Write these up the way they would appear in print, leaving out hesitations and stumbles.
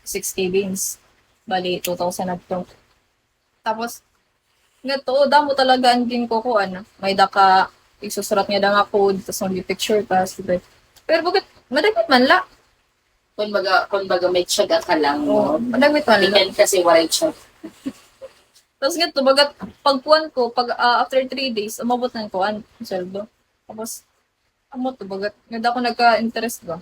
6K beans. Bali, 2,000 na to. Tapos, nga to, damo talaga ang din ko kuan. May daka, isusurat nga nga code, tapos mag-picture, tapos, pero bakit, madagit man la. Kung baga may tiyaga ka lang, Oo, no? madagit man la. Tingnan kasi waray siya. Tapos nga to, bagat, pagkuan ko, after 3 days, umabot na yung kuan, yung sweldo. Tapos, amo to, bagat, nga ako nagka-interest ba?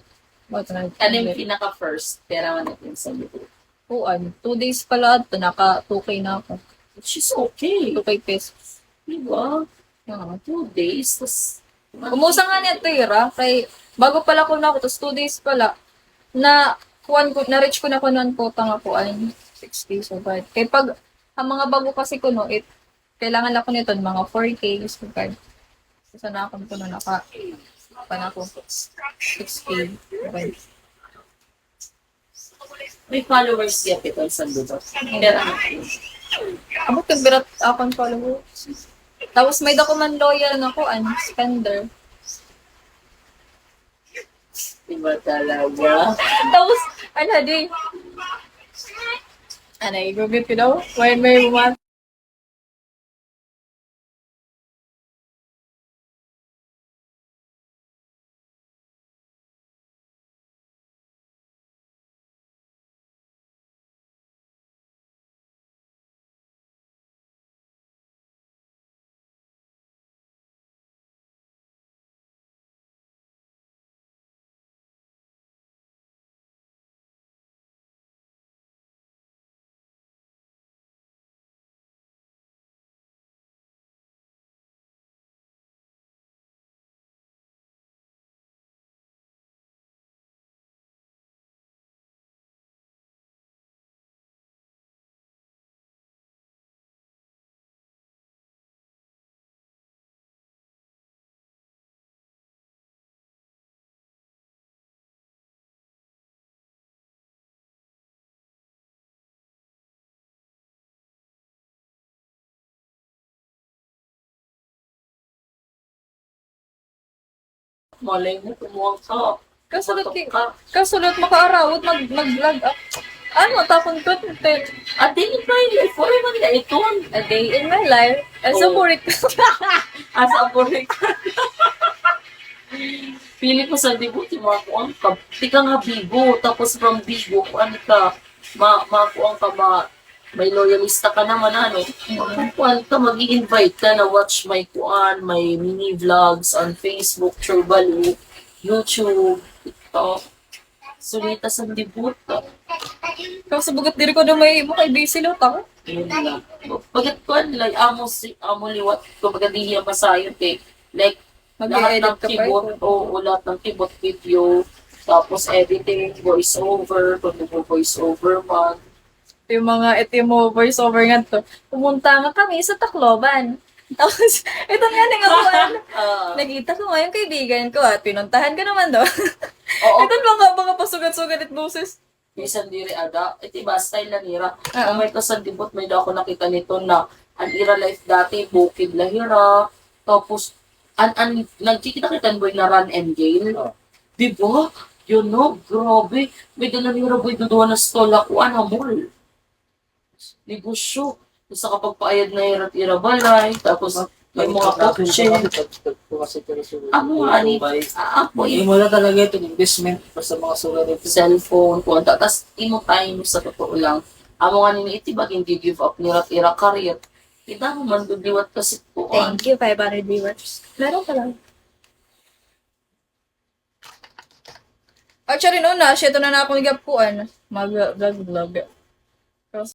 Bakit Ano yung pinaka-first? Pera man natin sa libro. kuan, 2 days pala, to, naka 2K na ako. Which is okay. 2K pesos. Diba? Oo. 2 days, tas... Umusa nga niya tira, kay bago pala ko na ako, tapos 2 days pala, na kuan ko, na-reach ko na ko ng quota nga kuan, 60, so bad. Kay pag, ang mga bago kasi ko no, kailangan ako nito, mga 4K, so bad. So, sana ako nito na na ako, 6K, bad. May followers siya pitol sa libro. Pero ano? Abot yung birat akong follower. Tapos may dako man loyal nga kuan, spender. Diba talaga? Tapos, ano di, ano, i-google ko daw, when may one. Malay mo, kumuha ka. Kasulot Tumatok ki, ka. kasulot makaarawot, mag-vlog up. Ano, tapon content. At din yung my life, wala man na ito. A day in my life. As a Oh. burik. Asa ang burik. Pili ko sa debut, mga kuang ka. Tika nga bigo, tapos from bigo, ano ka, kuang ka, may loyalista ka naman, ano. Kuan ka, mag-i-invite ka na watch my kuan, may mini vlogs on Facebook, True Value, YouTube, TikTok. Sulita sa debut. Kasi bugat diri ko na may kay busy lot ako. Yun lang. Pagkat kuan, like, amo liwat, kung baga di niya masayot eh. Like, lahat Mag-edit ng ka pa keyboard, ito. o lahat ng keyboard video, tapos editing, voice over, kung voice over man. Ito yung mga voice over nga to. Pumunta nga kami sa Tacloban. Tapos, ito nga nga kuan. Ah, Nakita ko nga yung kaibigan ko at pinuntahan ko naman doon. oo, Ito mga pasugat-sugat at boses. bisan diri ada, iti ba style na nira. Oo. Kung may kasandibot, may daw ako nakita nito na ang ira life dati, bukid lahira, tapos, nagkikita kita boy na run and gain. Di ba? Yun no, grabe. May ganun yung boy doon na stall ako, mall. Negosyo. Sa kapag paayad na ira balay, tapos may mga kotse. Ako nga, ako Hindi mo na talaga itong investment basta mga sulat ito. cellphone, konta. Tapos, imo time sa totoo lang. Amo nga nini iti baging give up ira career. Kita mo man dudiwat kasi ko. Thank you, 500 viewers. Meron ka lang. Actually, no na, siya ito na ako nagapuan. Mag-vlog-vlog.